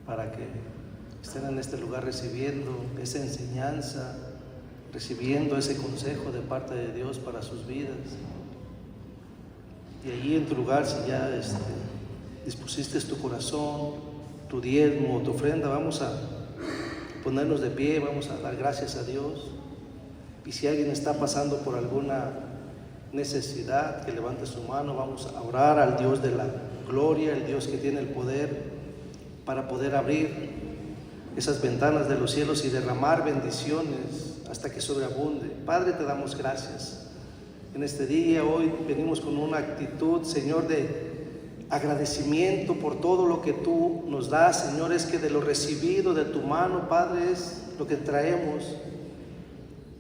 para que estén en este lugar recibiendo esa enseñanza, recibiendo ese consejo de parte de Dios para sus vidas. Y allí en tu lugar, si ya dispusiste tu corazón, tu diezmo o tu ofrenda, vamos a ponernos de pie, vamos a dar gracias a Dios. Y si alguien está pasando por alguna necesidad, que levante su mano, vamos a orar al Dios de la gloria, el Dios que tiene el poder para poder abrir esas ventanas de los cielos y derramar bendiciones hasta que sobreabunde. Padre, te damos gracias. En este día, hoy, venimos con una actitud, Señor, de agradecimiento por todo lo que tú nos das, Señor. Es que de lo recibido de tu mano, Padre, es lo que traemos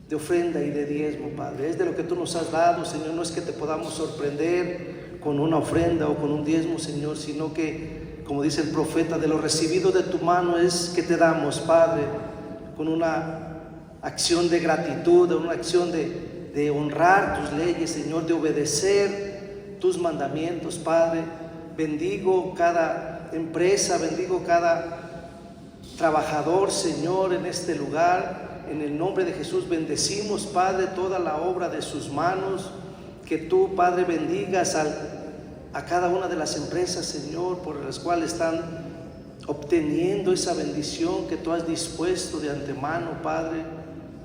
de ofrenda y de diezmo, Padre. Es de lo que tú nos has dado, Señor. No es que te podamos sorprender con una ofrenda o con un diezmo, Señor, sino que, como dice el profeta, de lo recibido de tu mano es que te damos, Padre, con una acción de gratitud, una acción de honrar tus leyes, Señor, de obedecer tus mandamientos, Padre. Bendigo cada empresa, bendigo cada trabajador, Señor, en este lugar. En el nombre de Jesús bendecimos, Padre, toda la obra de sus manos. Que tú, Padre, bendigas a cada una de las empresas, Señor, por las cuales están obteniendo esa bendición que tú has dispuesto de antemano, Padre,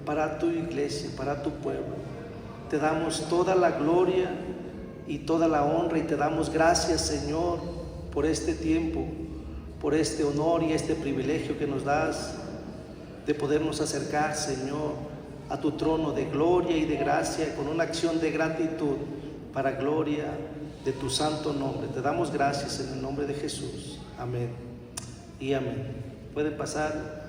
para tu iglesia, para tu pueblo. Te damos toda la gloria y toda la honra y te damos gracias, Señor, por este tiempo, por este honor y este privilegio que nos das de podernos acercar, Señor, a tu trono de gloria y de gracia con una acción de gratitud para gloria de tu santo nombre. Te damos gracias en el nombre de Jesús. Amén y amén. Pueden pasar.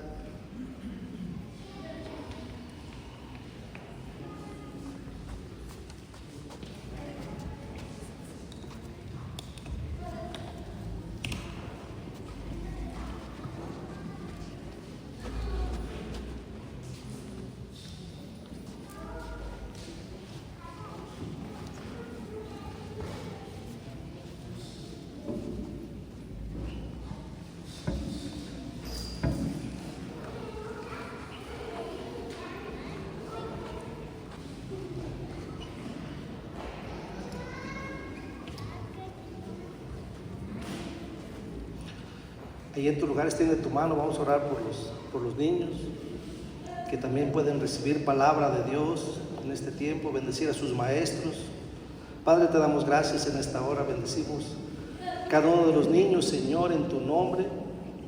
Ahí en tu lugar, extiende tu mano, vamos a orar por los niños que también pueden recibir palabra de Dios en este tiempo, bendecir a sus maestros. Padre, te damos gracias en esta hora, bendecimos cada uno de los niños, Señor, en tu nombre.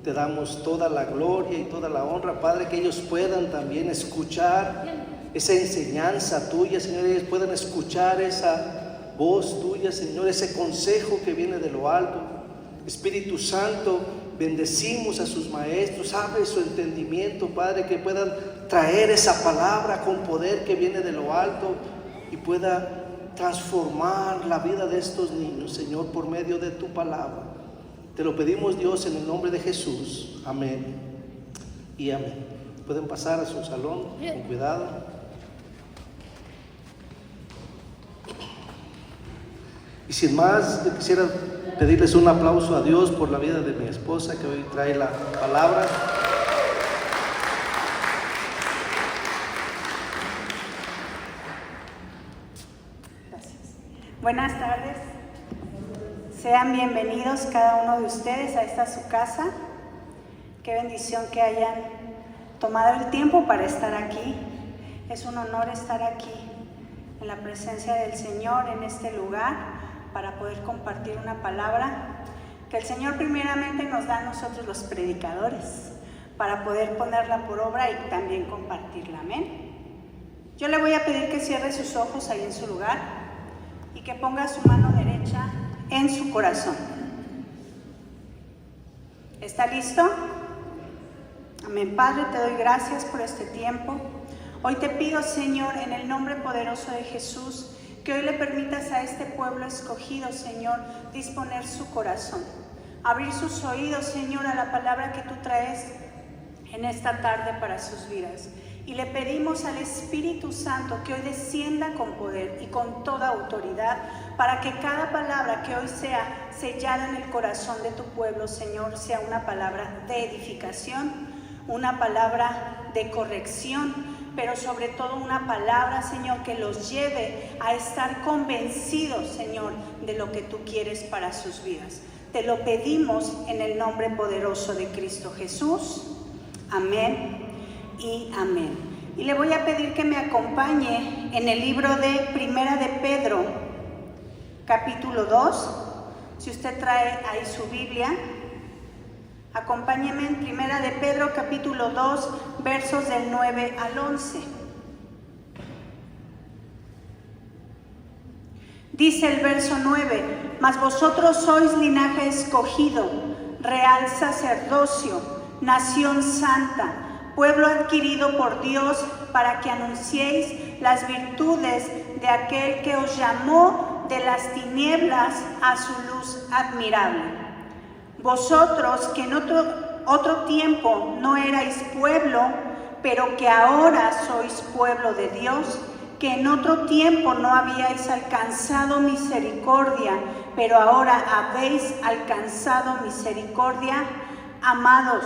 Te damos toda la gloria y toda la honra, Padre, que ellos puedan también escuchar esa enseñanza tuya, Señor, ellos puedan escuchar esa voz tuya, Señor, ese consejo que viene de lo alto. Espíritu Santo, bendecimos a sus maestros, abre su entendimiento, Padre, que puedan traer esa palabra con poder que viene de lo alto y pueda transformar la vida de estos niños, Señor, por medio de tu palabra. Te lo pedimos, Dios, en el nombre de Jesús. Amén y amén. Pueden pasar a su salón con cuidado. Y sin más, yo quisiera pedirles un aplauso a Dios por la vida de mi esposa, que hoy trae la palabra. Gracias. Buenas tardes. Sean bienvenidos cada uno de ustedes a esta su casa. Qué bendición que hayan tomado el tiempo para estar aquí. Es un honor estar aquí en la presencia del Señor, en este lugar, para poder compartir una palabra que el Señor primeramente nos da a nosotros los predicadores, para poder ponerla por obra y también compartirla. Amén. Yo le voy a pedir que cierre sus ojos ahí en su lugar y que ponga su mano derecha en su corazón. ¿Está listo? Amén. Padre, te doy gracias por este tiempo. Hoy te pido, Señor, en el nombre poderoso de Jesús, que hoy le permitas a este pueblo escogido, Señor, disponer su corazón, abrir sus oídos, Señor, a la palabra que tú traes en esta tarde para sus vidas. Y le pedimos al Espíritu Santo que hoy descienda con poder y con toda autoridad para que cada palabra que hoy sea sellada en el corazón de tu pueblo, Señor, sea una palabra de edificación, una palabra de corrección, pero sobre todo una palabra, Señor, que los lleve a estar convencidos, Señor, de lo que tú quieres para sus vidas. Te lo pedimos en el nombre poderoso de Cristo Jesús. Amén y amén. Y le voy a pedir que me acompañe en el libro de Primera de Pedro, capítulo 2. Si usted trae ahí su Biblia, acompáñeme en Primera de Pedro, capítulo 2, versos del 9 al 11. Dice el verso 9: Mas vosotros sois linaje escogido, real sacerdocio, nación santa, pueblo adquirido por Dios, para que anunciéis las virtudes de aquel que os llamó de las tinieblas a su luz admirable. Vosotros que en otro tiempo no erais pueblo, pero que ahora sois pueblo de Dios, que en otro tiempo no habíais alcanzado misericordia, pero ahora habéis alcanzado misericordia. Amados,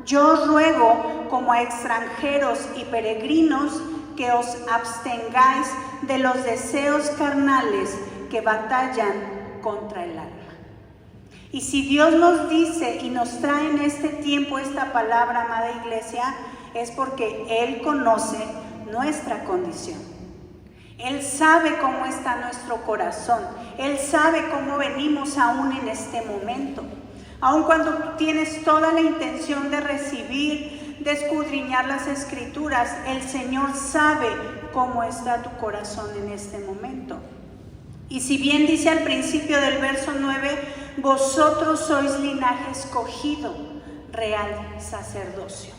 yo os ruego como a extranjeros y peregrinos que os abstengáis de los deseos carnales que batallan contra el alma. Y si Dios nos dice y nos trae en este tiempo esta palabra, amada iglesia, es porque Él conoce nuestra condición. Él sabe cómo está nuestro corazón. Él sabe cómo venimos aún en este momento. Aun cuando tú tienes toda la intención de recibir, de escudriñar las Escrituras, el Señor sabe cómo está tu corazón en este momento. Y si bien dice al principio del verso 9, vosotros sois linaje escogido, real sacerdocio.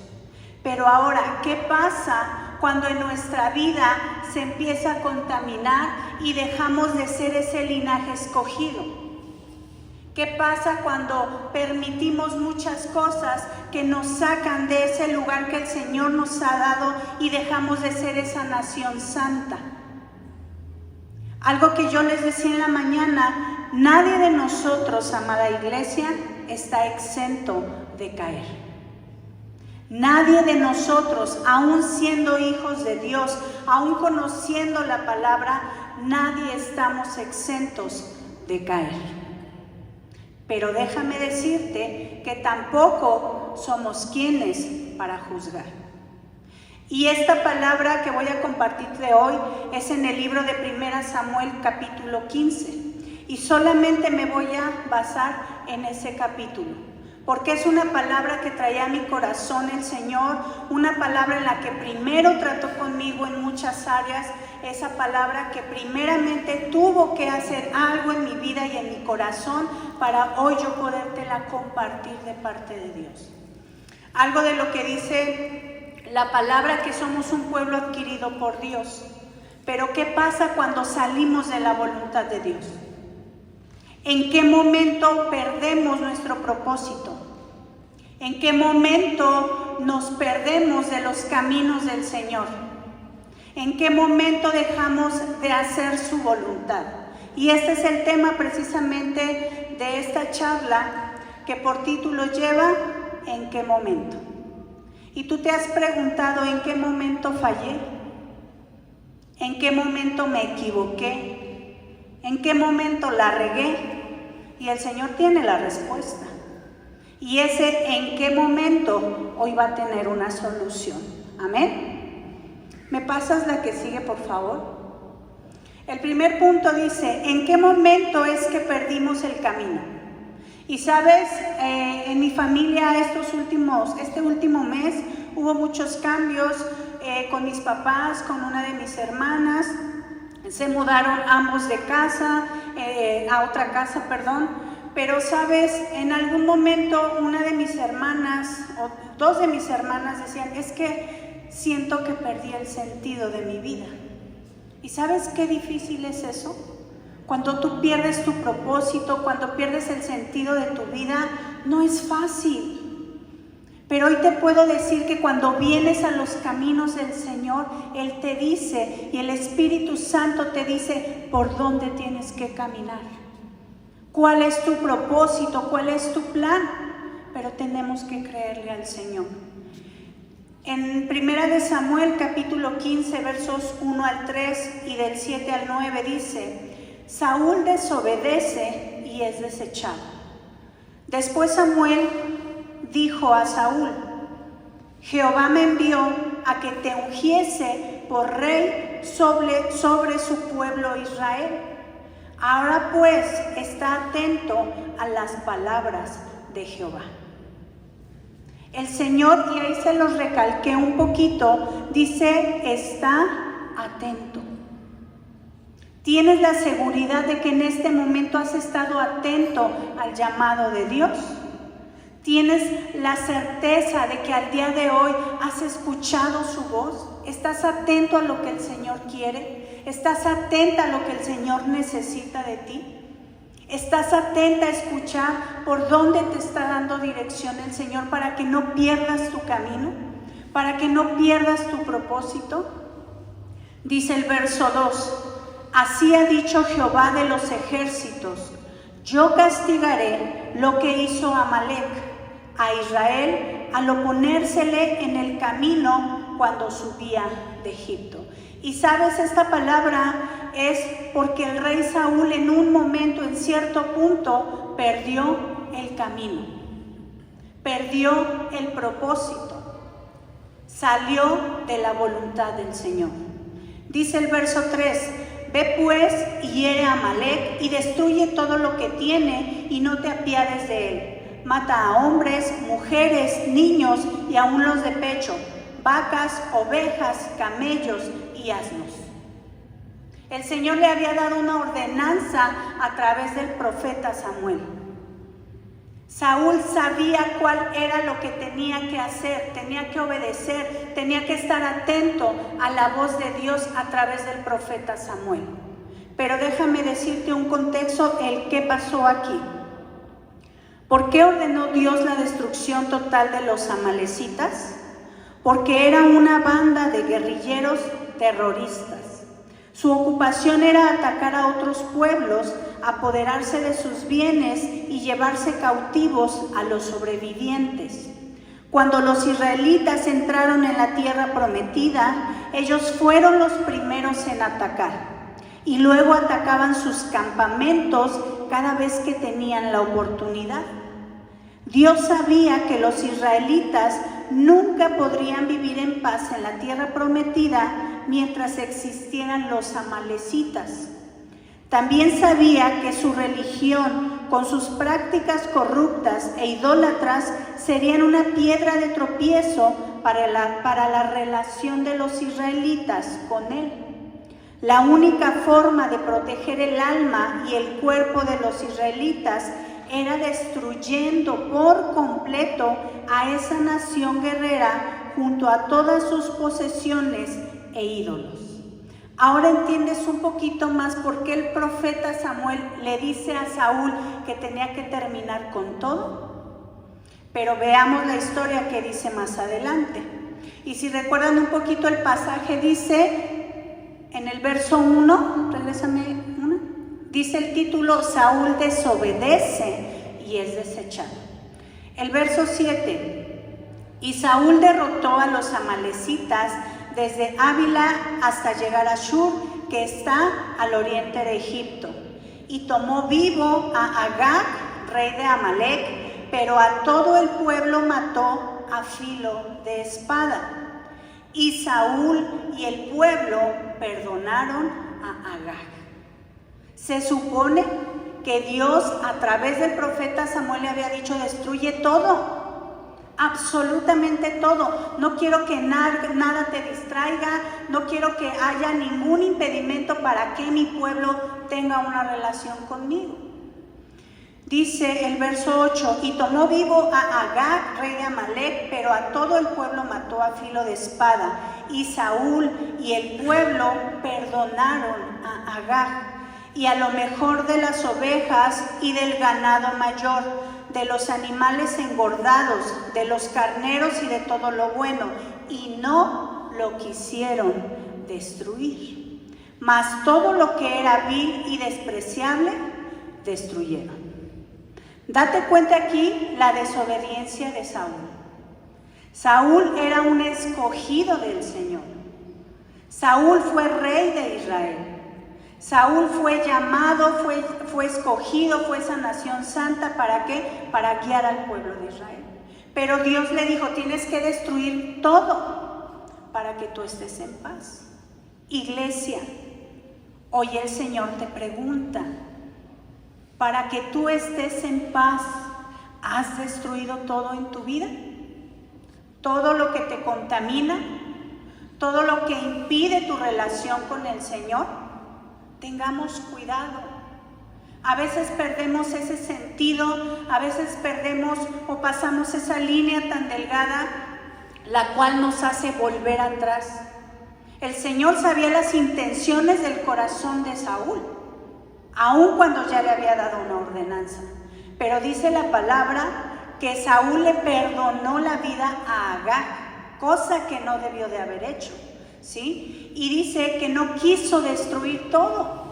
Pero ahora, ¿qué pasa cuando en nuestra vida se empieza a contaminar y dejamos de ser ese linaje escogido? ¿Qué pasa cuando permitimos muchas cosas que nos sacan de ese lugar que el Señor nos ha dado y dejamos de ser esa nación santa? Algo que yo les decía en la mañana, nadie de nosotros, amada iglesia, está exento de caer. Nadie de nosotros, aún siendo hijos de Dios, aún conociendo la palabra, nadie estamos exentos de caer. Pero déjame decirte que tampoco somos quienes para juzgar. Y esta palabra que voy a compartirte hoy es en el libro de 1 Samuel capítulo 15. Y solamente me voy a basar en ese capítulo, porque es una palabra que traía a mi corazón el Señor, una palabra en la que primero trató conmigo en muchas áreas, esa palabra que primeramente tuvo que hacer algo en mi vida y en mi corazón para hoy yo podértela compartir de parte de Dios. Algo de lo que dice la palabra, que somos un pueblo adquirido por Dios. Pero ¿qué pasa cuando salimos de la voluntad de Dios? ¿En qué momento perdemos nuestro propósito? ¿En qué momento nos perdemos de los caminos del Señor? ¿En qué momento dejamos de hacer su voluntad? Y este es el tema precisamente de esta charla, que por título lleva ¿En qué momento? Y tú te has preguntado ¿en qué momento fallé? ¿En qué momento me equivoqué? ¿En qué momento la regué? Y el Señor tiene la respuesta. Y ese ¿en qué momento? Hoy va a tener una solución. Amén. ¿Me pasas la que sigue, por favor? El primer punto dice, ¿en qué momento es que perdimos el camino? Y sabes, en mi familia este último mes hubo muchos cambios con mis papás, con una de mis hermanas. Se mudaron ambos de casa, a otra casa, pero sabes, en algún momento una de mis hermanas, o dos de mis hermanas decían, es que siento que perdí el sentido de mi vida. ¿Y sabes qué difícil es eso? Cuando tú pierdes tu propósito, cuando pierdes el sentido de tu vida, no es fácil. Pero hoy te puedo decir que cuando vienes a los caminos del Señor, Él te dice, y el Espíritu Santo te dice por dónde tienes que caminar. ¿Cuál es tu propósito? ¿Cuál es tu plan? Pero tenemos que creerle al Señor. En 1 Samuel capítulo 15 versos 1 al 3 y del 7 al 9 dice: Saúl desobedece y es desechado. Después Samuel dijo a Saúl: Jehová me envió a que te ungiese por rey sobre su pueblo Israel. Ahora pues está atento a las palabras de Jehová. El Señor, y ahí se los recalqué un poquito, dice: está atento. ¿Tienes la seguridad de que en este momento has estado atento al llamado de Dios? ¿Tienes la certeza de que al día de hoy has escuchado su voz? ¿Estás atento a lo que el Señor quiere? ¿Estás atenta a lo que el Señor necesita de ti? ¿Estás atenta a escuchar por dónde te está dando dirección el Señor para que no pierdas tu camino? ¿Para que no pierdas tu propósito? Dice el verso 2: Así ha dicho Jehová de los ejércitos: yo castigaré lo que hizo Amalec a Israel al oponérsele en el camino cuando subía de Egipto. Y sabes, esta palabra es porque el rey Saúl en un momento, en cierto punto, perdió el camino, perdió el propósito, salió de la voluntad del Señor. Dice el verso 3: Ve pues y hiere a Amalec y destruye todo lo que tiene y no te apiades de él. Mata a hombres, mujeres, niños y aun los de pecho, vacas, ovejas, camellos y asnos. El Señor le había dado una ordenanza a través del profeta Samuel. Saúl sabía cuál era lo que tenía que hacer, tenía que obedecer, tenía que estar atento a la voz de Dios a través del profeta Samuel. Pero déjame decirte un contexto, el qué pasó aquí. ¿Por qué ordenó Dios la destrucción total de los amalecitas? Porque era una banda de guerrilleros terroristas. Su ocupación era atacar a otros pueblos, apoderarse de sus bienes y llevarse cautivos a los sobrevivientes. Cuando los israelitas entraron en la tierra prometida, ellos fueron los primeros en atacar y luego atacaban sus campamentos cada vez que tenían la oportunidad. Dios sabía que los israelitas nunca podrían vivir en paz en la tierra prometida mientras existieran los amalecitas. También sabía que su religión, con sus prácticas corruptas e idólatras, serían una piedra de tropiezo para la relación de los israelitas con Él. La única forma de proteger el alma y el cuerpo de los israelitas era destruyendo por completo a esa nación guerrera junto a todas sus posesiones e ídolos. Ahora entiendes un poquito más por qué el profeta Samuel le dice a Saúl que tenía que terminar con todo. Pero veamos la historia que dice más adelante. Y si recuerdan un poquito el pasaje, dice en el verso 1, regrésame una, dice el título: Saúl desobedece y es desechado. El verso 7: Y Saúl derrotó a los amalecitas desde Ávila hasta llegar a Shur, que está al oriente de Egipto, y tomó vivo a Agag, rey de Amalec, pero a todo el pueblo mató a filo de espada. Y Saúl y el pueblo perdonaron a Agag. Se supone que Dios a través del profeta Samuel le había dicho: destruye todo. Absolutamente todo. No quiero que nada te distraiga, no quiero que haya ningún impedimento para que mi pueblo tenga una relación conmigo. Dice el verso 8: Y tomó vivo a Agag, rey de Amalec, pero a todo el pueblo mató a filo de espada. Y Saúl y el pueblo perdonaron a Agag, y a lo mejor de las ovejas y del ganado mayor, de los animales engordados, de los carneros y de todo lo bueno, y no lo quisieron destruir. Mas todo lo que era vil y despreciable, destruyeron. Date cuenta aquí la desobediencia de Saúl. Saúl era un escogido del Señor. Saúl fue rey de Israel. Saúl fue llamado, fue escogido, fue esa nación santa. ¿Para qué? Para guiar al pueblo de Israel. Pero Dios le dijo, tienes que destruir todo para que tú estés en paz. Iglesia, hoy el Señor te pregunta, para que tú estés en paz, ¿has destruido todo en tu vida? Todo lo que te contamina, todo lo que impide tu relación con el Señor. Tengamos cuidado. A veces perdemos ese sentido, a veces perdemos o pasamos esa línea tan delgada, la cual nos hace volver atrás. El Señor sabía las intenciones del corazón de Saúl, aun cuando ya le había dado una ordenanza. Pero dice la palabra que Saúl le perdonó la vida a Agag, cosa que no debió de haber hecho, ¿sí? Y dice que no quiso destruir todo.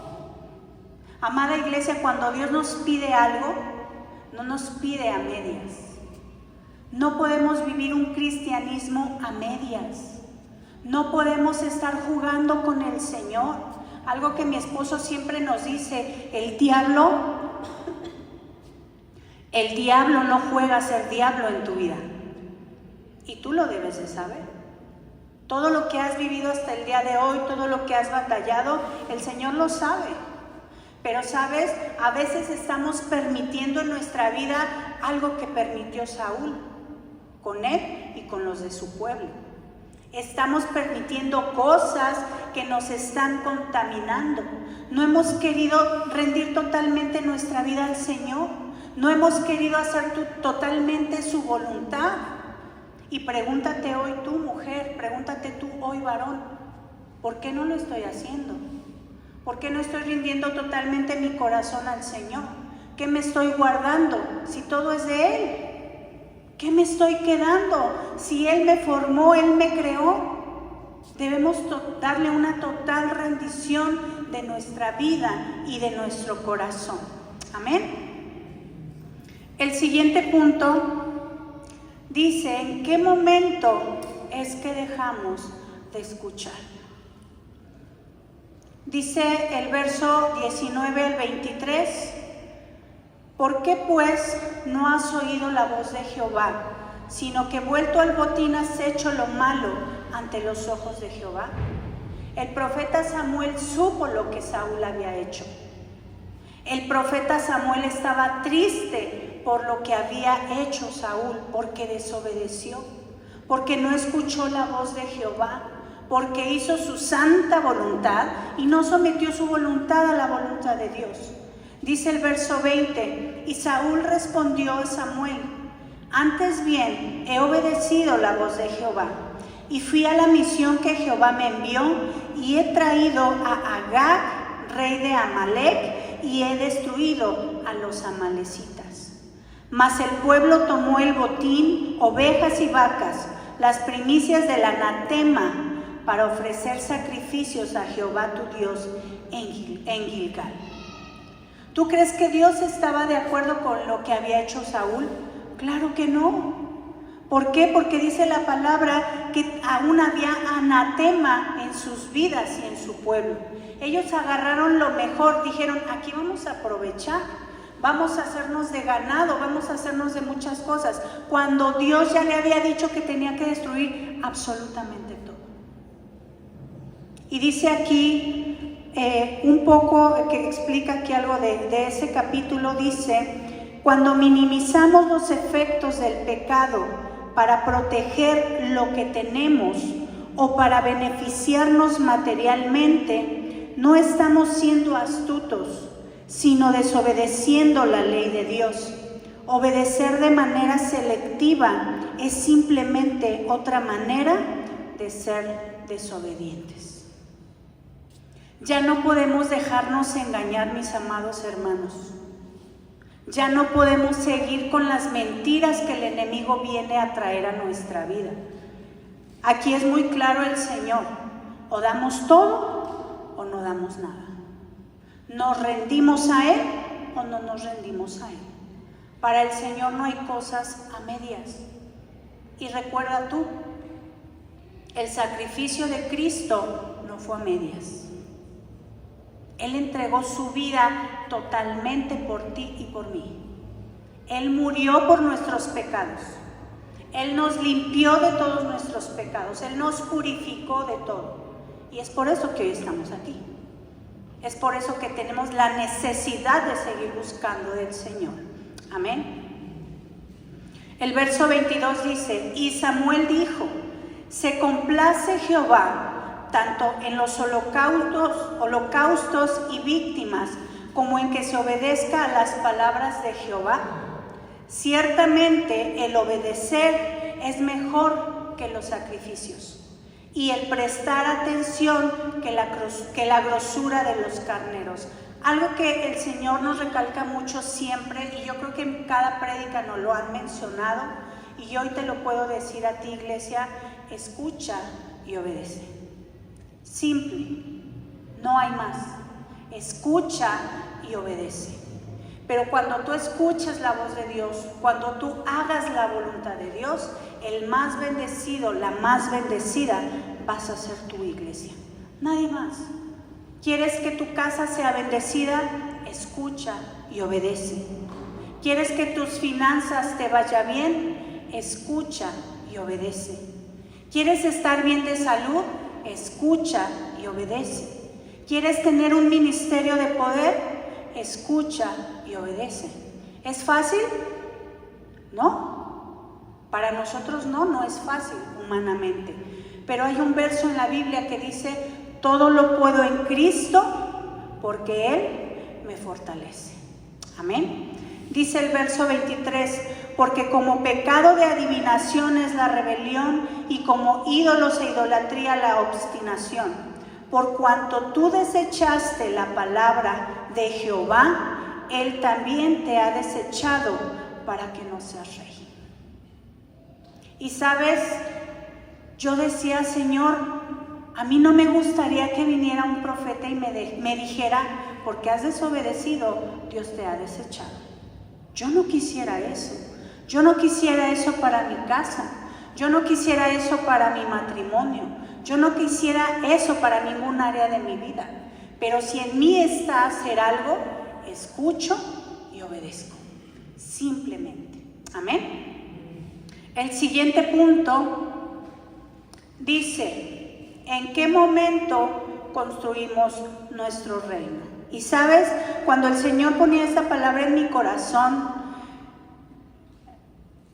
Amada iglesia, cuando Dios nos pide algo, no nos pide a medias. No podemos vivir un cristianismo a medias. No podemos estar jugando con el Señor. Algo que mi esposo siempre nos dice, el diablo no juega a ser diablo en tu vida. Y tú lo debes de saber. Todo lo que has vivido hasta el día de hoy, todo lo que has batallado, el Señor lo sabe. Pero sabes, a veces estamos permitiendo en nuestra vida algo que permitió Saúl, con él y con los de su pueblo. Estamos permitiendo cosas que nos están contaminando. No hemos querido rendir totalmente nuestra vida al Señor. No hemos querido hacer totalmente su voluntad. Y pregúntate hoy tú, mujer, pregúntate tú hoy, varón, ¿por qué no lo estoy haciendo? ¿Por qué no estoy rindiendo totalmente mi corazón al Señor? ¿Qué me estoy guardando si todo es de Él? ¿Qué me estoy quedando si Él me formó, Él me creó? Debemos darle una total rendición de nuestra vida y de nuestro corazón. Amén. El siguiente punto dice, ¿en qué momento es que dejamos de escuchar? Dice el verso 19 al 23, ¿por qué pues no has oído la voz de Jehová, sino que vuelto al botín has hecho lo malo ante los ojos de Jehová? El profeta Samuel supo lo que Saúl había hecho. El profeta Samuel estaba triste por lo que había hecho Saúl, porque desobedeció, porque no escuchó la voz de Jehová, porque hizo su santa voluntad y no sometió su voluntad a la voluntad de Dios. Dice el verso 20, y Saúl respondió a Samuel, antes bien he obedecido la voz de Jehová, y fui a la misión que Jehová me envió, y he traído a Agag, rey de Amalec, y he destruido a los amalecitas. Mas el pueblo tomó el botín, ovejas y vacas, las primicias del anatema, para ofrecer sacrificios a Jehová tu Dios en Gilgal. ¿Tú crees que Dios estaba de acuerdo con lo que había hecho Saúl? Claro que no. ¿Por qué? Porque dice la palabra que aún había anatema en sus vidas y en su pueblo. Ellos agarraron lo mejor, dijeron, aquí vamos a aprovechar, vamos a hacernos de ganado, vamos a hacernos de muchas cosas, cuando Dios ya le había dicho que tenía que destruir absolutamente todo. Y dice aquí un poco, que explica aquí algo de ese capítulo, dice, cuando minimizamos los efectos del pecado para proteger lo que tenemos o para beneficiarnos materialmente, no estamos siendo astutos, sino desobedeciendo la ley de Dios. Obedecer de manera selectiva es simplemente otra manera de ser desobedientes. Ya no podemos dejarnos engañar, mis amados hermanos. Ya no podemos seguir con las mentiras que el enemigo viene a traer a nuestra vida. Aquí es muy claro el Señor: o damos todo o no damos nada. ¿Nos rendimos a Él o no nos rendimos a Él? Para el Señor no hay cosas a medias. Y recuerda tú, el sacrificio de Cristo no fue a medias. Él entregó su vida totalmente por ti y por mí. Él murió por nuestros pecados. Él nos limpió de todos nuestros pecados. Él nos purificó de todo. Y es por eso que hoy estamos aquí. Es por eso que tenemos la necesidad de seguir buscando del Señor. Amén. El verso 22 dice: y Samuel dijo: se complace Jehová tanto en los holocaustos y víctimas, como en que se obedezca a las palabras de Jehová. Ciertamente el obedecer es mejor que los sacrificios, y el prestar atención que la grosura de los carneros. Algo que el Señor nos recalca mucho siempre, y yo creo que en cada prédica nos lo han mencionado, y hoy te lo puedo decir a ti, iglesia: escucha y obedece. Simple, no hay más. Escucha y obedece. Pero cuando tú escuchas la voz de Dios, cuando tú hagas la voluntad de Dios, el más bendecido, la más bendecida vas a ser tu iglesia. Nadie más. ¿Quieres que tu casa sea bendecida? Escucha y obedece. ¿Quieres que tus finanzas te vaya bien? Escucha y obedece. ¿Quieres estar bien de salud? Escucha y obedece. ¿Quieres tener un ministerio de poder? Escucha y obedece. ¿Es fácil? No. Para nosotros no es fácil humanamente. Pero hay un verso en la Biblia que dice: todo lo puedo en Cristo, porque Él me fortalece. Amén. Dice el verso 23: porque como pecado de adivinación es la rebelión, y como ídolos e idolatría la obstinación. Por cuanto tú desechaste la palabra de Jehová, Él también te ha desechado para que no seas rey. Y sabes, yo decía: Señor, a mí no me gustaría que viniera un profeta y me dijera: porque has desobedecido, Dios te ha desechado. Yo no quisiera eso. Yo no quisiera eso para mi casa. Yo no quisiera eso para mi matrimonio. Yo no quisiera eso para ningún área de mi vida. Pero si en mí está hacer algo, escucho y obedezco. Simplemente. Amén. El siguiente punto dice: ¿en qué momento construimos nuestro reino? Y sabes, cuando el Señor ponía esta palabra en mi corazón,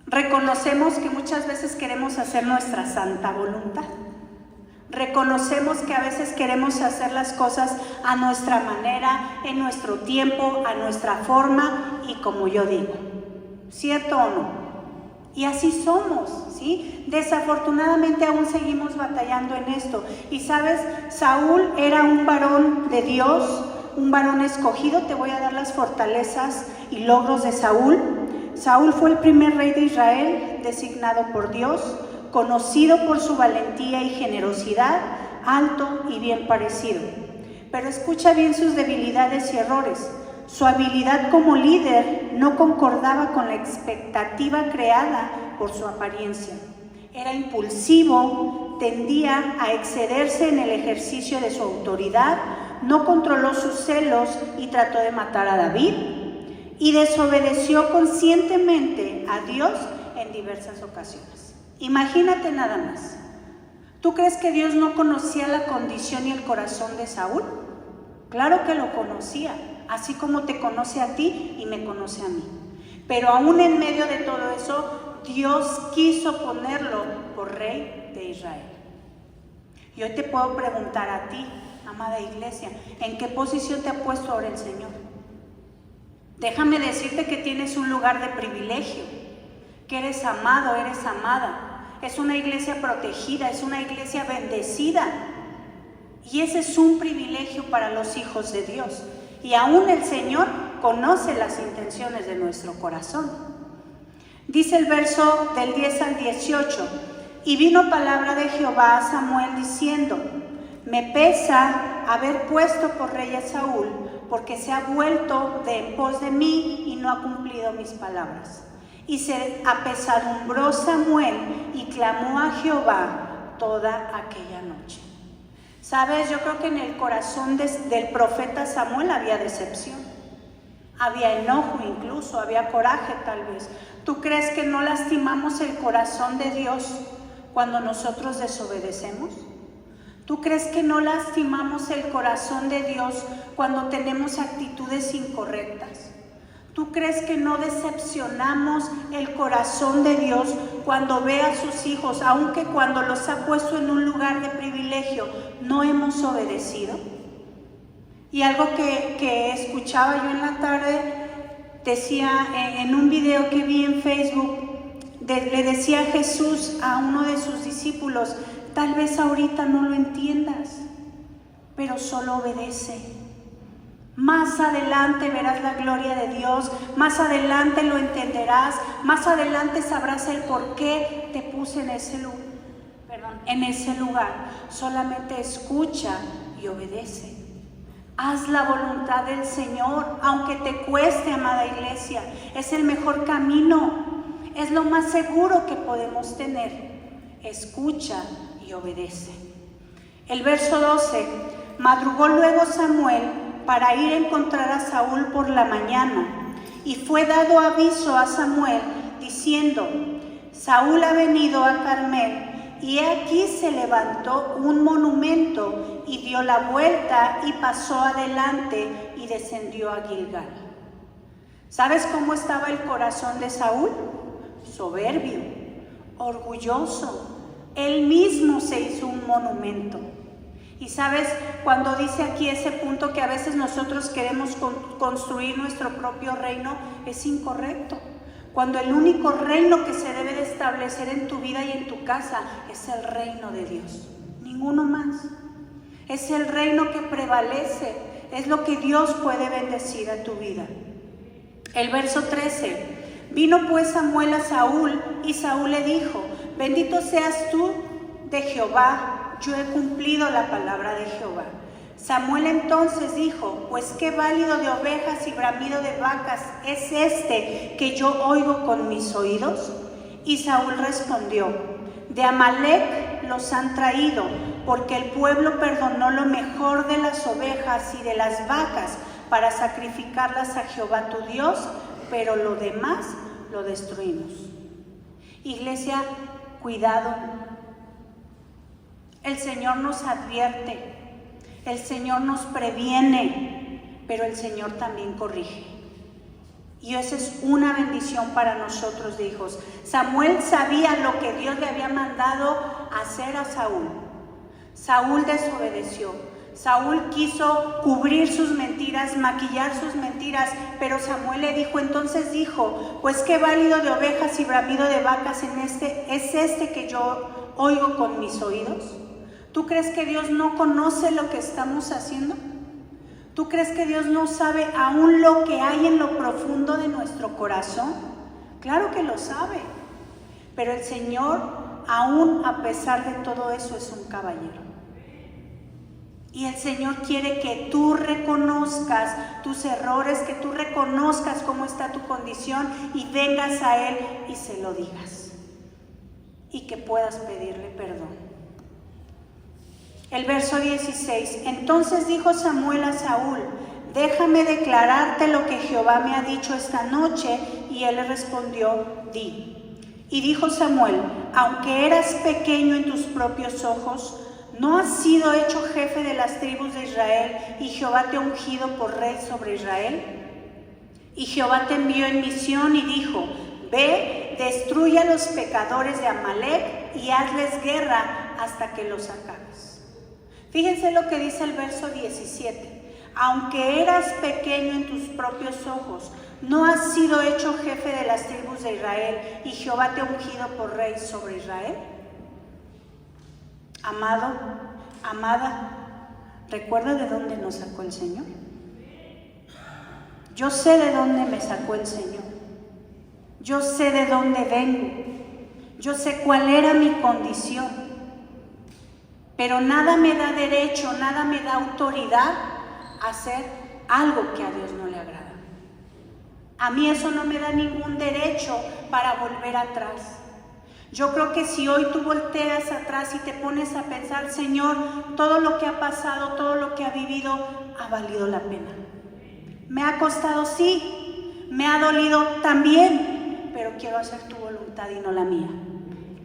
reconocemos que muchas veces queremos hacer nuestra santa voluntad. Reconocemos que a veces queremos hacer las cosas a nuestra manera, en nuestro tiempo, a nuestra forma y como yo digo. ¿Cierto o no? Y así somos, ¿sí? Desafortunadamente aún seguimos batallando en esto. Y sabes, Saúl era un varón de Dios, un varón escogido. Te voy a dar las fortalezas y logros de Saúl. Saúl fue el primer rey de Israel, designado por Dios, conocido por su valentía y generosidad, alto y bien parecido. Pero escucha bien sus debilidades y errores. Su habilidad como líder no concordaba con la expectativa creada por su apariencia. Era impulsivo, tendía a excederse en el ejercicio de su autoridad, no controló sus celos y trató de matar a David, y desobedeció conscientemente a Dios en diversas ocasiones. Imagínate nada más. ¿Tú crees que Dios no conocía la condición y el corazón de Saúl? Claro que lo conocía, así como te conoce a ti y me conoce a mí. Pero aún en medio de todo eso, Dios quiso ponerlo por rey de Israel. Y hoy te puedo preguntar a ti, amada iglesia, ¿en qué posición te ha puesto ahora el Señor? Déjame decirte que tienes un lugar de privilegio, que eres amado, eres amada. Es una iglesia protegida, es una iglesia bendecida. Y ese es un privilegio para los hijos de Dios. Y aún el Señor conoce las intenciones de nuestro corazón. Dice el verso del 10 al 18, y vino palabra de Jehová a Samuel diciendo, me pesa haber puesto por rey a Saúl, porque se ha vuelto de en pos de mí y no ha cumplido mis palabras. Y se apesadumbró Samuel y clamó a Jehová toda aquella noche. ¿Sabes? Yo creo que en el corazón del profeta Samuel había decepción, había enojo incluso, había coraje tal vez. ¿Tú crees que no lastimamos el corazón de Dios cuando nosotros desobedecemos? ¿Tú crees que no lastimamos el corazón de Dios cuando tenemos actitudes incorrectas? ¿Tú crees que no decepcionamos el corazón de Dios cuando ve a sus hijos, aunque cuando los ha puesto en un lugar de privilegio, no hemos obedecido? Y algo que escuchaba yo en la tarde, decía en un video que vi en Facebook, le decía Jesús a uno de sus discípulos, tal vez ahorita no lo entiendas, pero solo obedece. Más adelante verás la gloria de Dios, más adelante lo entenderás, más adelante sabrás el por qué te puse en ese lugar. Solamente escucha y obedece. Haz la voluntad del Señor, aunque te cueste, amada iglesia. Es el mejor camino, es lo más seguro que podemos tener. Escucha y obedece. El verso 12, madrugó luego Samuel para ir a encontrar a Saúl por la mañana, y fue dado aviso a Samuel diciendo, Saúl ha venido a Carmel, y he aquí se levantó un monumento y dio la vuelta y pasó adelante y descendió a Gilgal. ¿Sabes cómo estaba el corazón de Saúl? Soberbio, orgulloso. Él mismo se hizo un monumento. Y sabes, cuando dice aquí ese punto que a veces nosotros queremos construir nuestro propio reino, es incorrecto. Cuando el único reino que se debe de establecer en tu vida y en tu casa es el reino de Dios, ninguno más. Es el reino que prevalece, es lo que Dios puede bendecir a tu vida. El verso 13, vino pues Samuel a Saúl y Saúl le dijo, bendito seas tú de Jehová, yo he cumplido la palabra de Jehová. Samuel entonces dijo, pues qué válido de ovejas y bramido de vacas es este que yo oigo con mis oídos. Y Saúl respondió, de Amalec los han traído, porque el pueblo perdonó lo mejor de las ovejas y de las vacas para sacrificarlas a Jehová tu Dios, pero lo demás lo destruimos. Iglesia, cuidado. El Señor nos advierte, el Señor nos previene, pero el Señor también corrige. Y esa es una bendición para nosotros de hijos. Samuel sabía lo que Dios le había mandado hacer a Saúl. Saúl desobedeció. Saúl quiso cubrir sus mentiras, maquillar sus mentiras, pero Samuel le dijo, entonces dijo, pues qué válido de ovejas y bramido de vacas es este que yo oigo con mis oídos. ¿Tú crees que Dios no conoce lo que estamos haciendo? ¿Tú crees que Dios no sabe aún lo que hay en lo profundo de nuestro corazón? Claro que lo sabe, pero el Señor, aún a pesar de todo eso, es un caballero. Y el Señor quiere que tú reconozcas tus errores, que tú reconozcas cómo está tu condición y vengas a Él y se lo digas. Y que puedas pedirle perdón. El verso 16, entonces dijo Samuel a Saúl, déjame declararte lo que Jehová me ha dicho esta noche. Y él le respondió, di. Y dijo Samuel, aunque eras pequeño en tus propios ojos, ¿no has sido hecho jefe de las tribus de Israel y Jehová te ha ungido por rey sobre Israel? Y Jehová te envió en misión y dijo, ve, destruye a los pecadores de Amalec y hazles guerra hasta que los acabes. Fíjense lo que dice el verso 17. Aunque eras pequeño en tus propios ojos, ¿no has sido hecho jefe de las tribus de Israel y Jehová te ha ungido por rey sobre Israel? Amado, amada, ¿recuerda de dónde nos sacó el Señor? Yo sé de dónde me sacó el Señor. Yo sé de dónde vengo. Yo sé cuál era mi condición. Pero nada me da derecho, nada me da autoridad a hacer algo que a Dios no le agrada. A mí eso no me da ningún derecho para volver atrás. Yo creo que si hoy tú volteas atrás y te pones a pensar, Señor, todo lo que ha pasado, todo lo que ha vivido, ha valido la pena. Me ha costado, sí, me ha dolido también, pero quiero hacer tu voluntad y no la mía.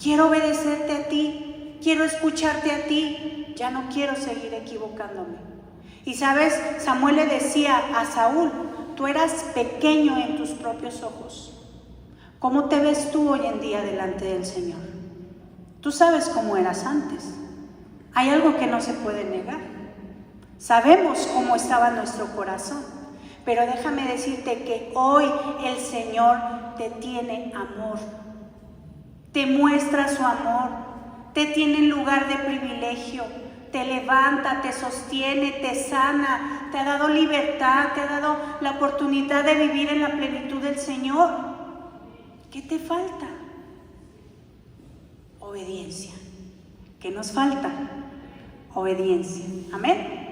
Quiero obedecerte a ti, quiero escucharte a ti, ya no quiero seguir equivocándome. Y sabes, Samuel le decía a Saúl, tú eras pequeño en tus propios ojos. ¿Cómo te ves tú hoy en día delante del Señor? Tú sabes cómo eras antes. Hay algo que no se puede negar. Sabemos cómo estaba nuestro corazón. Pero déjame decirte que hoy el Señor te tiene amor. Te muestra su amor. Te tiene en lugar de privilegio. Te levanta, te sostiene, te sana, te ha dado libertad, te ha dado la oportunidad de vivir en la plenitud del Señor. ¿Qué te falta? Obediencia. ¿Qué nos falta? Obediencia. Amén.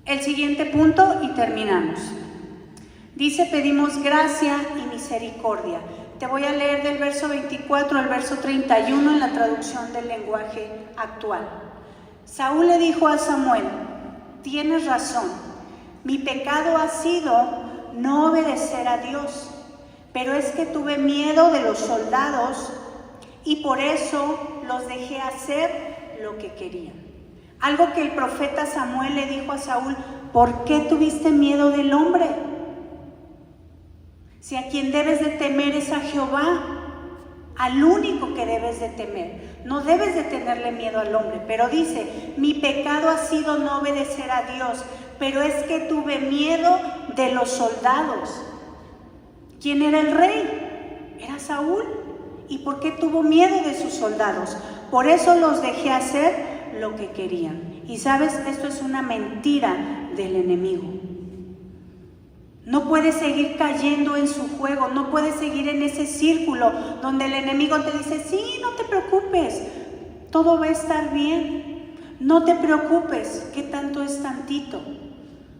El siguiente punto y terminamos. Dice, pedimos gracia y misericordia. Te voy a leer del verso 24 al verso 31 en la traducción del lenguaje actual. Saúl le dijo a Samuel, tienes razón, mi pecado ha sido no obedecer a Dios, pero es que tuve miedo de los soldados y por eso los dejé hacer lo que querían. Algo que el profeta Samuel le dijo a Saúl, ¿por qué tuviste miedo del hombre? Si a quien debes de temer es a Jehová, al único que debes de temer. No debes de tenerle miedo al hombre, pero dice, mi pecado ha sido no obedecer a Dios, pero es que tuve miedo de los soldados. ¿Quién era el rey? Era Saúl. ¿Y por qué tuvo miedo de sus soldados? Por eso los dejé hacer lo que querían. Y sabes, esto es una mentira del enemigo. No puedes seguir cayendo en su juego, no puedes seguir en ese círculo donde el enemigo te dice, sí, no te preocupes, todo va a estar bien, no te preocupes, ¿qué tanto es tantito?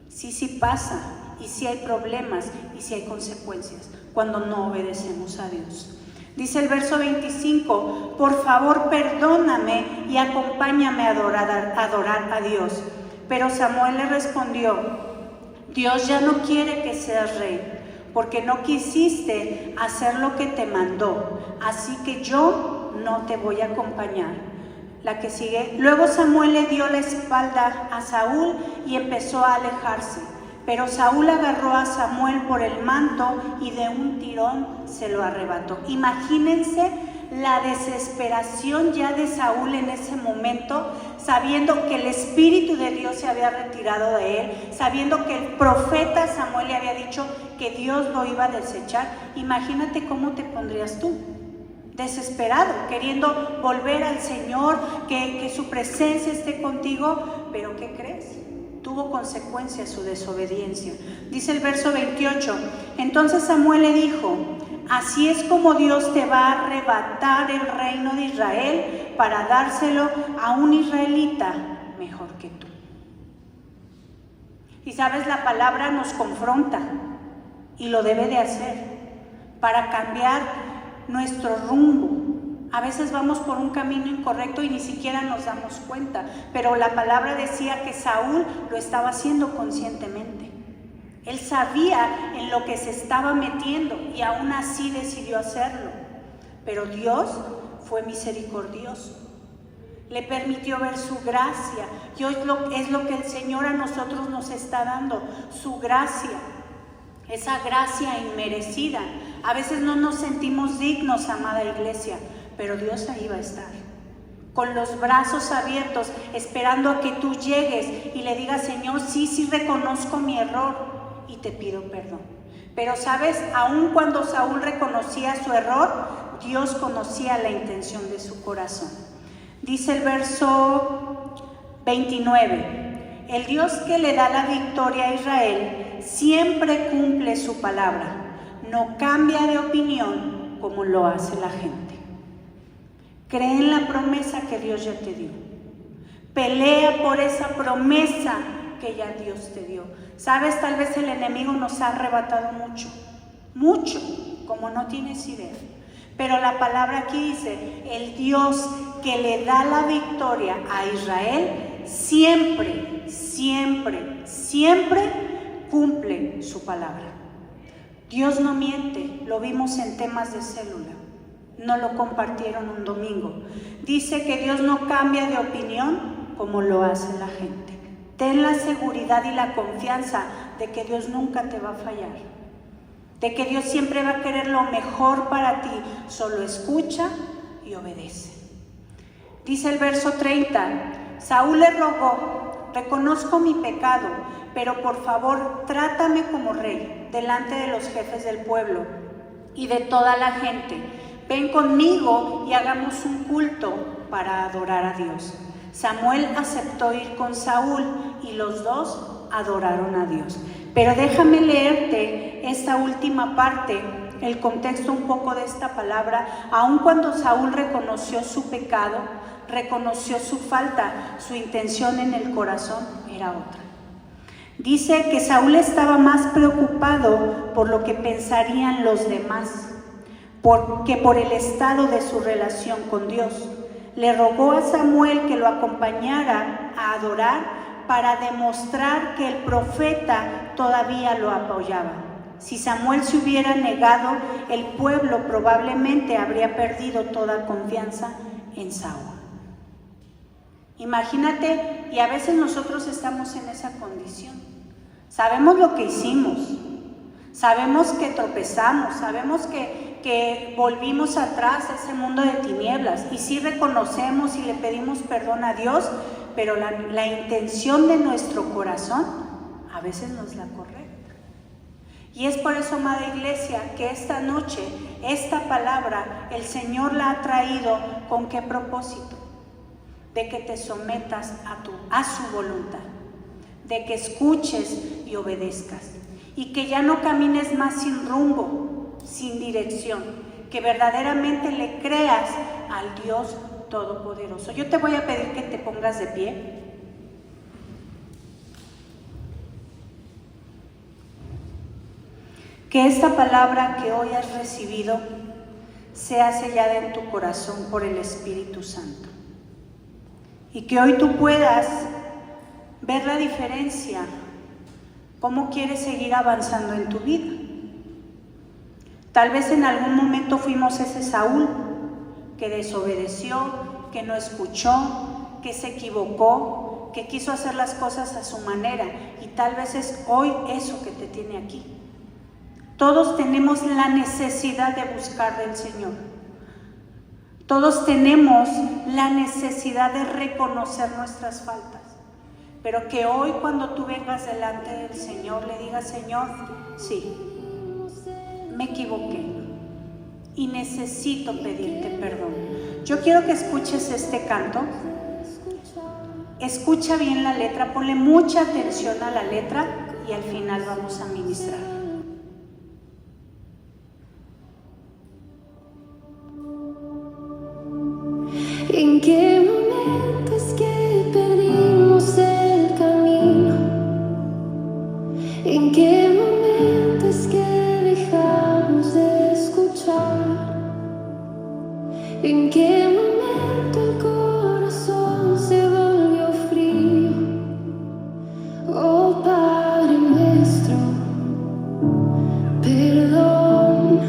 Sí pasa, y sí hay problemas, y sí hay consecuencias cuando no obedecemos a Dios. Dice el verso 25, por favor perdóname y acompáñame a adorar a Dios. Pero Samuel le respondió, Dios ya no quiere que seas rey, porque no quisiste hacer lo que te mandó, así que yo no te voy a acompañar. La que sigue, luego Samuel le dio la espalda a Saúl y empezó a alejarse, pero Saúl agarró a Samuel por el manto y de un tirón se lo arrebató. Imagínense la desesperación ya de Saúl en ese momento, sabiendo que el Espíritu de Dios se había retirado de él, sabiendo que el profeta Samuel le había dicho que Dios lo iba a desechar. Imagínate cómo te pondrías tú, desesperado, queriendo volver al Señor, que su presencia esté contigo, pero ¿qué crees? Tuvo consecuencias su desobediencia. Dice el verso 28, entonces Samuel le dijo, así es como Dios te va a arrebatar el reino de Israel para dárselo a un israelita mejor que tú. Y sabes, la palabra nos confronta y lo debe de hacer para cambiar nuestro rumbo. A veces vamos por un camino incorrecto y ni siquiera nos damos cuenta, pero la palabra decía que Saúl lo estaba haciendo conscientemente. Él sabía en lo que se estaba metiendo y aún así decidió hacerlo. Pero Dios fue misericordioso. Le permitió ver su gracia. Y hoy es lo que el Señor a nosotros nos está dando, su gracia. Esa gracia inmerecida. A veces no nos sentimos dignos, amada iglesia, pero Dios ahí va a estar, con los brazos abiertos, esperando a que tú llegues y le digas, Señor, sí reconozco mi error y te pido perdón. Pero sabes, aun cuando Saúl reconocía su error, Dios conocía la intención de su corazón. Dice el verso 29, el Dios que le da la victoria a Israel siempre cumple su palabra, no cambia de opinión como lo hace la gente. Cree en la promesa que Dios ya te dio. Pelea por esa promesa que ya Dios te dio. Sabes, tal vez el enemigo nos ha arrebatado mucho, como no tienes idea. Pero la palabra aquí dice, el Dios que le da la victoria a Israel siempre cumple su palabra. Dios no miente, lo vimos en temas de célula, no lo compartieron un domingo. Dice que Dios no cambia de opinión como lo hace la gente. Ten la seguridad y la confianza de que Dios nunca te va a fallar, de que Dios siempre va a querer lo mejor para ti. Solo escucha y obedece. Dice el verso 30, Saúl le rogó, reconozco mi pecado, pero por favor trátame como rey delante de los jefes del pueblo y de toda la gente. Ven conmigo y hagamos un culto para adorar a Dios. Samuel aceptó ir con Saúl y los dos adoraron a Dios. Pero déjame leerte esta última parte, el contexto un poco de esta palabra. Aun cuando Saúl reconoció su pecado, reconoció su falta, su intención en el corazón era otra. Dice que Saúl estaba más preocupado por lo que pensarían los demás, que por el estado de su relación con Dios. Le rogó a Samuel que lo acompañara a adorar para demostrar que el profeta todavía lo apoyaba. Si Samuel se hubiera negado, el pueblo probablemente habría perdido toda confianza en Saúl. Imagínate, y a veces nosotros estamos en esa condición. Sabemos lo que hicimos, sabemos que tropezamos, sabemos que volvimos atrás a ese mundo de tinieblas, y sí reconocemos y le pedimos perdón a Dios, pero la intención de nuestro corazón a veces no es la correcta. Y es por eso, amada iglesia, que esta noche, esta palabra, el Señor la ha traído. ¿Con qué propósito? De que te sometas a su voluntad, de que escuches y obedezcas, y que ya no camines más sin rumbo, sin dirección, que verdaderamente le creas al Dios Todopoderoso. Yo te voy a pedir que te pongas de pie. Que esta palabra que hoy has recibido sea sellada en tu corazón por el Espíritu Santo, y que hoy tú puedas ver la diferencia, cómo quieres seguir avanzando en tu vida. Tal vez en algún momento fuimos ese Saúl que desobedeció, que no escuchó, que se equivocó, que quiso hacer las cosas a su manera, y tal vez es hoy eso que te tiene aquí. Todos tenemos la necesidad de buscar del Señor. Todos tenemos la necesidad de reconocer nuestras faltas, pero que hoy, cuando tú vengas delante del Señor, le digas: Señor, sí, me equivoqué y necesito pedirte perdón. Yo quiero que escuches este canto. Escucha bien la letra, ponle mucha atención a la letra, y al final vamos a ministrar. ¿En qué momento es que perdimos el camino? ¿En qué momento es que dejamos de escuchar? ¿En qué momento el corazón se volvió frío? Oh Padre nuestro, perdón.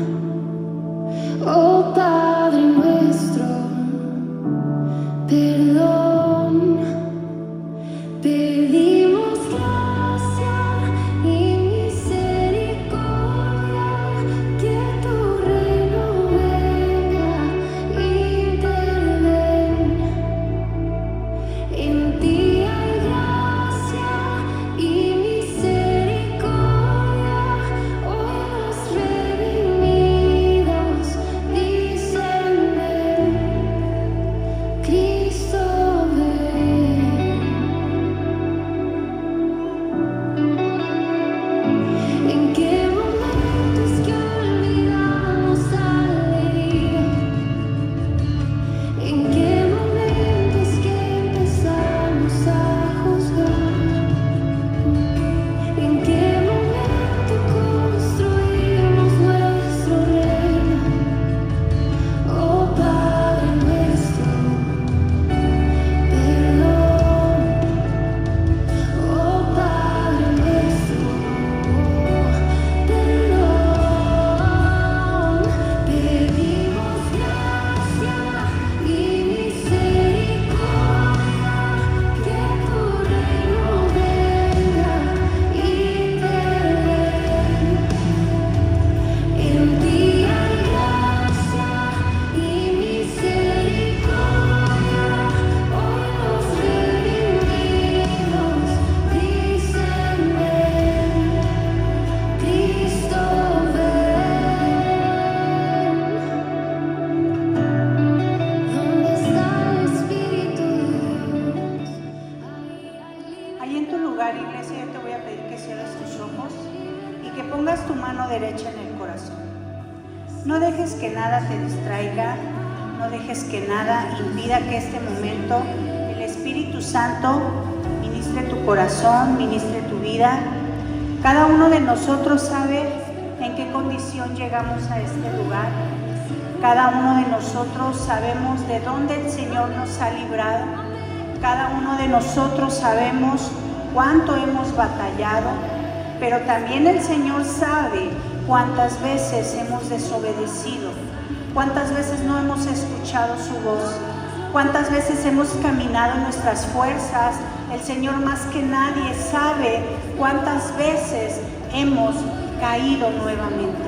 Oh Padre nuestro, perdón. Pedimos gracia y misericordia, que tu reino venga y te dejes que nada te distraiga, no dejes que nada impida que este momento el Espíritu Santo ministre tu corazón, ministre tu vida. Cada uno de nosotros sabe en qué condición llegamos a este lugar. Cada uno de nosotros sabemos de dónde el Señor nos ha librado. Cada uno de nosotros sabemos cuánto hemos batallado, pero también el Señor sabe cuántas veces hemos desobedecido, cuántas veces no hemos escuchado su voz, cuántas veces hemos caminado en nuestras fuerzas. El Señor más que nadie sabe cuántas veces hemos caído nuevamente.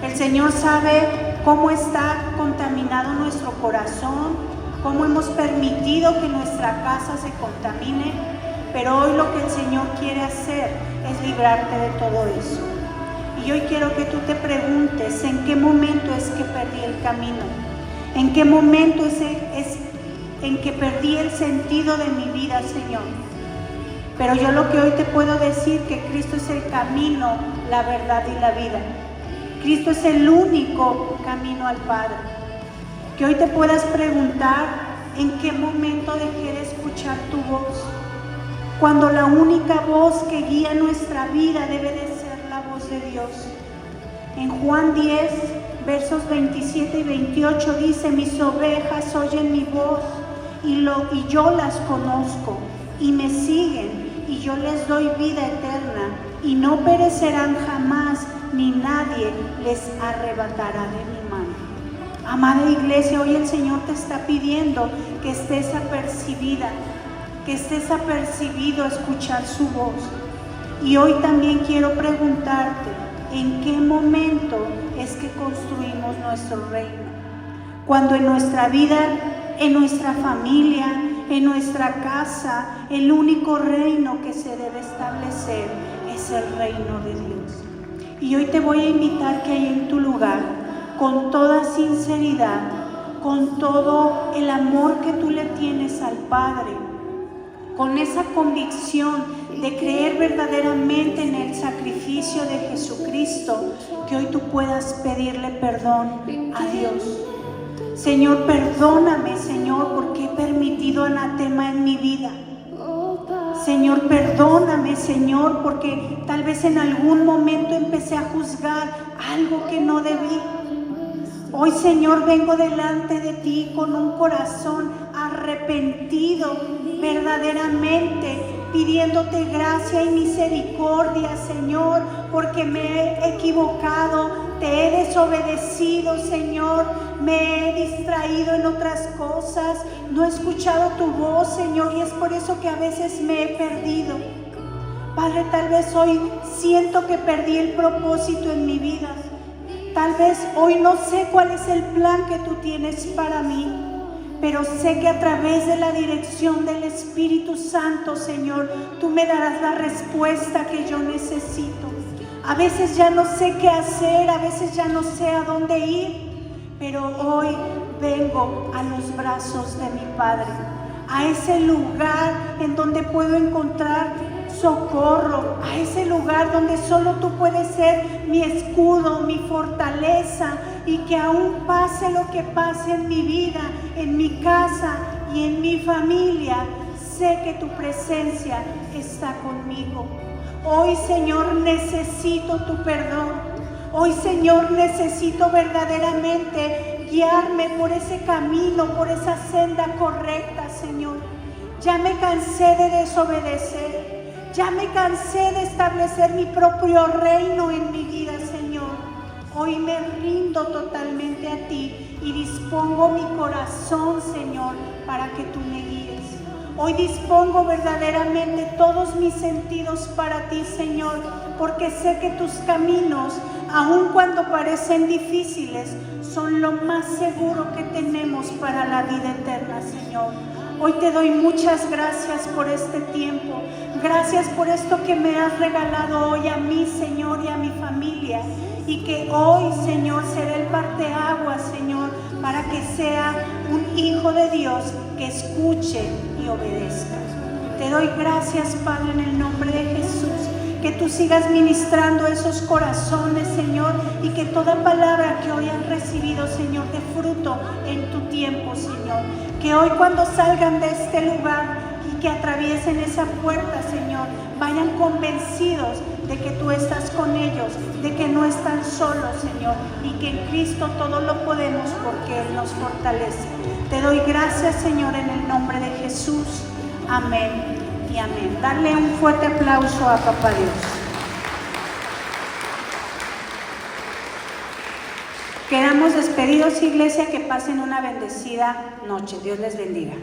El Señor sabe cómo está contaminado nuestro corazón, cómo hemos permitido que nuestra casa se contamine, pero hoy lo que el Señor quiere hacer es librarte de todo eso. Y hoy quiero que tú te preguntes, ¿en qué momento es que perdí el camino? ¿En qué momento es en que perdí el sentido de mi vida, Señor? Pero yo lo que hoy te puedo decir, que Cristo es el camino, la verdad y la vida. Cristo es el único camino al Padre. Que hoy te puedas preguntar, ¿en qué momento dejé de escuchar tu voz? Cuando la única voz que guía nuestra vida debe de ser la voz de Dios. En Juan 10, versos 27 y 28 dice: mis ovejas oyen mi voz y yo las conozco y me siguen, y yo les doy vida eterna y no perecerán jamás, ni nadie les arrebatará de mi mano. Amada iglesia, hoy el Señor te está pidiendo que estés apercibida, que estés apercibido a escuchar su voz. Y hoy también quiero preguntarte, ¿en qué momento es que construimos nuestro reino? Cuando en nuestra vida, en nuestra familia, en nuestra casa, el único reino que se debe establecer es el reino de Dios. Y hoy te voy a invitar que ahí en tu lugar, con toda sinceridad, con todo el amor que tú le tienes al Padre, con esa convicción de creer verdaderamente en el sacrificio de Jesucristo, que hoy tú puedas pedirle perdón a Dios. Señor, perdóname, Señor, porque he permitido anatema en mi vida. Señor, perdóname, Señor, porque tal vez en algún momento empecé a juzgar algo que no debí. Hoy, Señor, vengo delante de ti con un corazón arrepentido, verdaderamente, pidiéndote gracia y misericordia, Señor, porque me he equivocado, te he desobedecido, Señor, me he distraído en otras cosas, no he escuchado tu voz, Señor, y es por eso que a veces me he perdido. Padre, tal vez hoy siento que perdí el propósito en mi vida. Tal vez hoy no sé cuál es el plan que tú tienes para mí, pero sé que a través de la dirección del Espíritu Santo, Señor, tú me darás la respuesta que yo necesito. A veces ya no sé qué hacer, a veces ya no sé a dónde ir, pero hoy vengo a los brazos de mi Padre, a ese lugar en donde puedo encontrar socorro, a ese lugar donde solo tú puedes ser mi escudo, mi fortaleza, y que aún pase lo que pase en mi vida, en mi casa y en mi familia, sé que tu presencia está conmigo. Hoy, Señor, necesito tu perdón. Hoy, Señor, necesito verdaderamente guiarme por ese camino, por esa senda correcta, Señor. Ya me cansé de desobedecer. Ya me cansé de establecer mi propio reino en mi vida, Señor. Hoy me rindo totalmente a ti y dispongo mi corazón, Señor, para que tú me guíes. Hoy dispongo verdaderamente todos mis sentidos para ti, Señor, porque sé que tus caminos, aun cuando parecen difíciles, son lo más seguro que tenemos para la vida eterna, Señor. Hoy te doy muchas gracias por este tiempo. Gracias por esto que me has regalado hoy a mí, Señor, y a mi familia. Y que hoy, Señor, será el parteaguas, Señor, para que sea un hijo de Dios que escuche y obedezca. Te doy gracias, Padre, en el nombre de Jesús. que tú sigas ministrando esos corazones, Señor, y que toda palabra que hoy han recibido, Señor, dé fruto en tu tiempo, Señor. Que hoy cuando salgan de este lugar y que atraviesen esa puerta, Señor, vayan convencidos de que tú estás con ellos, de que no están solos, Señor, y que en Cristo todo lo podemos porque Él nos fortalece. Te doy gracias, Señor, en el nombre de Jesús. Amén y amén. Dale un fuerte aplauso a Papá Dios. Quedamos despedidos, iglesia, que pasen una bendecida noche. Dios les bendiga.